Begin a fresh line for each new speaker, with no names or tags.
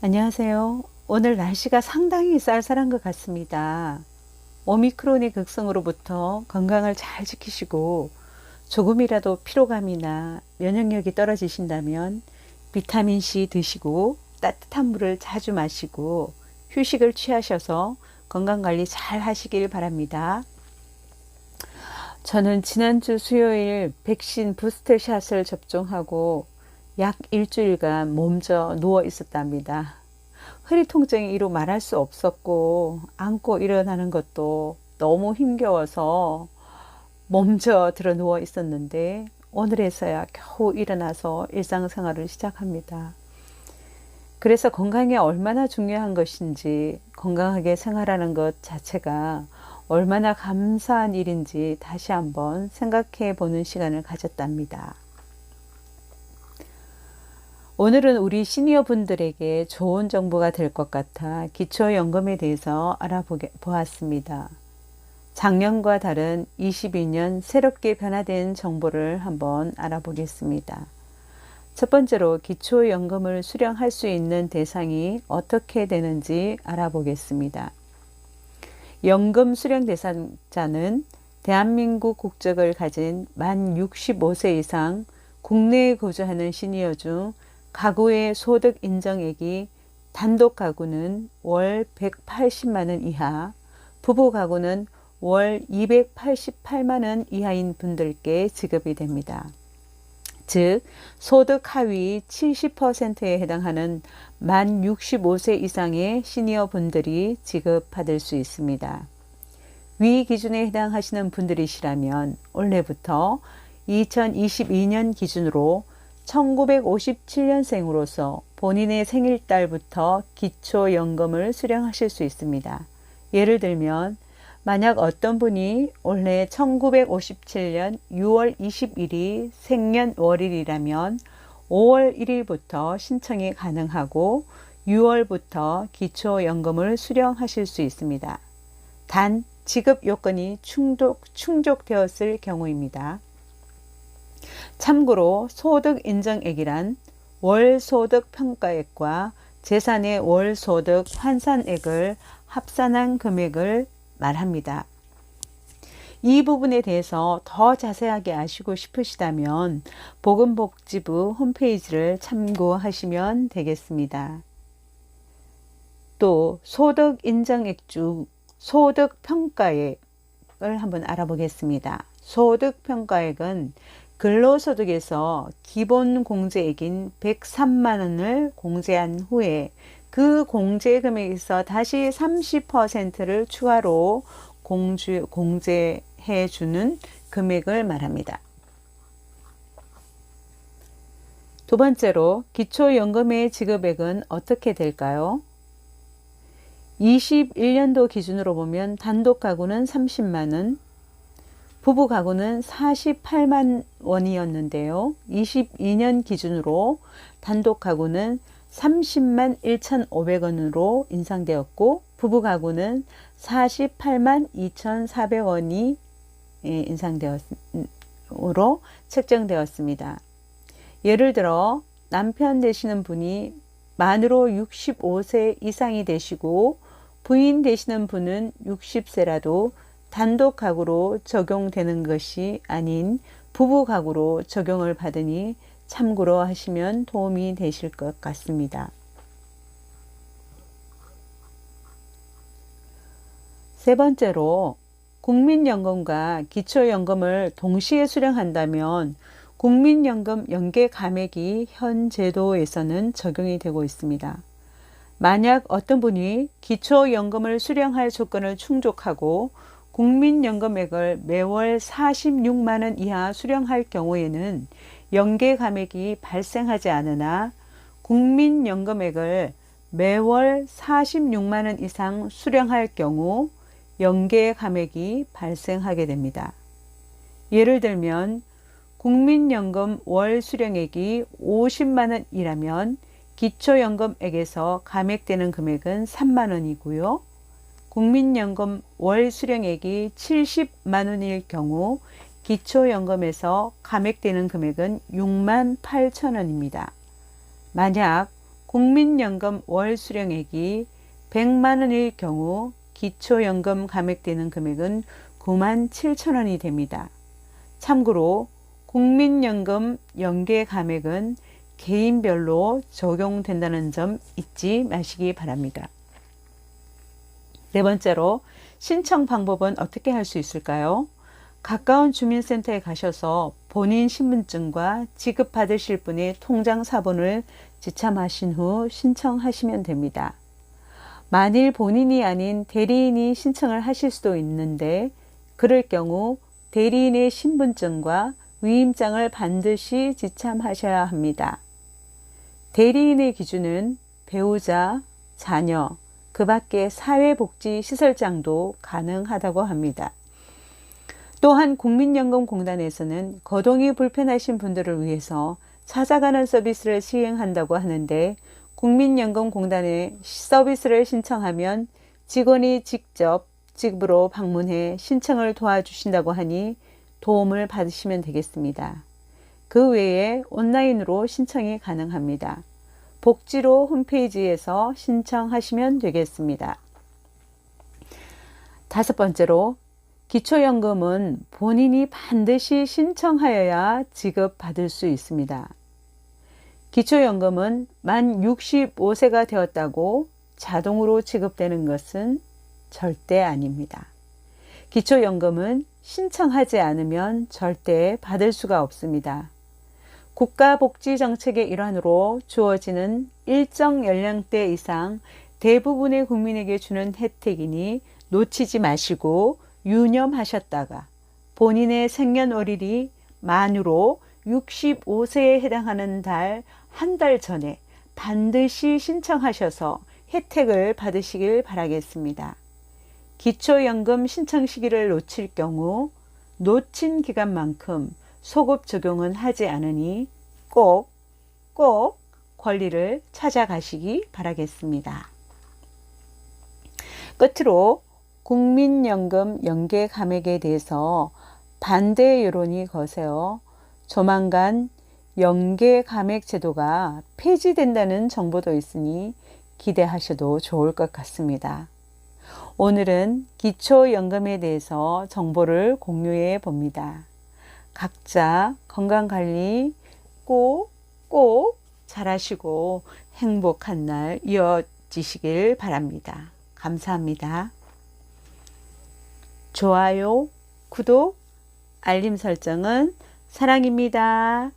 안녕하세요. 오늘 날씨가 상당히 쌀쌀한 것 같습니다. 오미크론의 극성으로부터 건강을 잘 지키시고 조금이라도 피로감이나 면역력이 떨어지신다면 비타민C 드시고 따뜻한 물을 자주 마시고 휴식을 취하셔서 건강관리 잘 하시길 바랍니다. 저는 지난주 수요일 백신 부스터샷을 접종하고 약 일주일간 몸져 누워 있었답니다. 허리 통증이 이루 말할 수 없었고 앉고 일어나는 것도 너무 힘겨워서 몸져 들어 누워 있었는데 오늘에서야 겨우 일어나서 일상생활을 시작합니다. 그래서 건강이 얼마나 중요한 것인지, 건강하게 생활하는 것 자체가 얼마나 감사한 일인지 다시 한번 생각해 보는 시간을 가졌답니다. 오늘은 우리 시니어 분들에게 좋은 정보가 될 것 같아 기초연금에 대해서 알아보았습니다. 작년과 다른 22년 새롭게 변화된 정보를 한번 알아보겠습니다. 첫 번째로 기초연금을 수령할 수 있는 대상이 어떻게 되는지 알아보겠습니다. 연금 수령 대상자는 대한민국 국적을 가진 만 65세 이상 국내에 거주하는 시니어 중 가구의 소득 인정액이 단독 가구는 월 180만 원 이하, 부부 가구는 월 288만 원 이하인 분들께 지급이 됩니다. 즉 소득 하위 70%에 해당하는 만 65세 이상의 시니어 분들이 지급받을 수 있습니다. 위 기준에 해당하시는 분들이시라면 올해부터 2022년 기준으로 1957년생으로서 본인의 생일달부터 기초연금을 수령하실 수 있습니다. 예를 들면 만약 어떤 분이 올해 1957년 6월 20일이 생년월일이라면 5월 1일부터 신청이 가능하고 6월부터 기초연금을 수령하실 수 있습니다. 단 지급 요건이 충족되었을 경우입니다. 참고로 소득 인정액이란 월소득 평가액과 재산의 월소득 환산액을 합산한 금액을 말합니다. 이 부분에 대해서 더 자세하게 아시고 싶으시다면 보건복지부 홈페이지를 참고하시면 되겠습니다. 또 소득 인정액 중 소득 평가액을 한번 알아보겠습니다. 소득 평가액은 근로소득에서 기본 공제액인 103만 원을 공제한 후에 그 공제금액에서 다시 30%를 추가로 공제해 주는 금액을 말합니다. 두 번째로 기초연금의 지급액은 어떻게 될까요? 21년도 기준으로 보면 단독 가구는 30만 원, 부부 가구는 48만 원이었는데요. 22년 기준으로 단독 가구는 30만 1,500원으로 인상되었고 부부 가구는 48만 2,400원이 인상되었으로 책정되었습니다. 예를 들어 남편 되시는 분이 만으로 65세 이상이 되시고 부인 되시는 분은 60세라도 단독 가구로 적용되는 것이 아닌 부부 가구로 적용을 받으니 참고로 하시면 도움이 되실 것 같습니다. 세 번째로 국민연금과 기초연금을 동시에 수령한다면 국민연금 연계 감액이 현 제도에서는 적용이 되고 있습니다. 만약 어떤 분이 기초연금을 수령할 조건을 충족하고 국민연금액을 매월 46만 원 이하 수령할 경우에는 연계 감액이 발생하지 않으나 국민연금액을 매월 46만 원 이상 수령할 경우 연계 감액이 발생하게 됩니다. 예를 들면 국민연금 월 수령액이 50만 원이라면 기초연금액에서 감액되는 금액은 3만 원이고요. 국민연금 월 수령액이 70만 원일 경우 기초연금에서 감액되는 금액은 6만 8천 원입니다. 만약 국민연금 월 수령액이 100만 원일 경우 기초연금 감액되는 금액은 97,000원이 됩니다. 참고로 국민연금 연계 감액은 개인별로 적용된다는 점 잊지 마시기 바랍니다. 네 번째로 신청 방법은 어떻게 할 수 있을까요? 가까운 주민센터에 가셔서 본인 신분증과 지급받으실 분의 통장 사본을 지참하신 후 신청하시면 됩니다. 만일 본인이 아닌 대리인이 신청을 하실 수도 있는데 그럴 경우 대리인의 신분증과 위임장을 반드시 지참하셔야 합니다. 대리인의 기준은 배우자, 자녀, 그 밖에 사회복지시설장도 가능하다고 합니다. 또한 국민연금공단에서는 거동이 불편하신 분들을 위해서 찾아가는 서비스를 시행한다고 하는데 국민연금공단에 서비스를 신청하면 직원이 직접 집으로 방문해 신청을 도와주신다고 하니 도움을 받으시면 되겠습니다. 그 외에 온라인으로 신청이 가능합니다. 복지로 홈페이지에서 신청하시면 되겠습니다. 다섯 번째로 기초연금은 본인이 반드시 신청하여야 지급받을 수 있습니다. 기초연금은 만 65세가 되었다고 자동으로 지급되는 것은 절대 아닙니다. 기초연금은 신청하지 않으면 절대 받을 수가 없습니다. 국가복지정책의 일환으로 주어지는 일정 연령대 이상 대부분의 국민에게 주는 혜택이니 놓치지 마시고 유념하셨다가 본인의 생년월일이 만으로 65세에 해당하는 달 한 달 전에 반드시 신청하셔서 혜택을 받으시길 바라겠습니다. 기초연금 신청 시기를 놓칠 경우 놓친 기간만큼 소급 적용은 하지 않으니 꼭 권리를 찾아가시기 바라겠습니다. 끝으로 국민연금 연계 감액에 대해서 반대 여론이 거세요. 조만간 연계 감액 제도가 폐지된다는 정보도 있으니 기대하셔도 좋을 것 같습니다. 오늘은 기초연금에 대해서 정보를 공유해 봅니다. 각자 건강관리 꼭 잘하시고 행복한 날 이어지시길 바랍니다. 감사합니다. 좋아요, 구독, 알림 설정은 사랑입니다.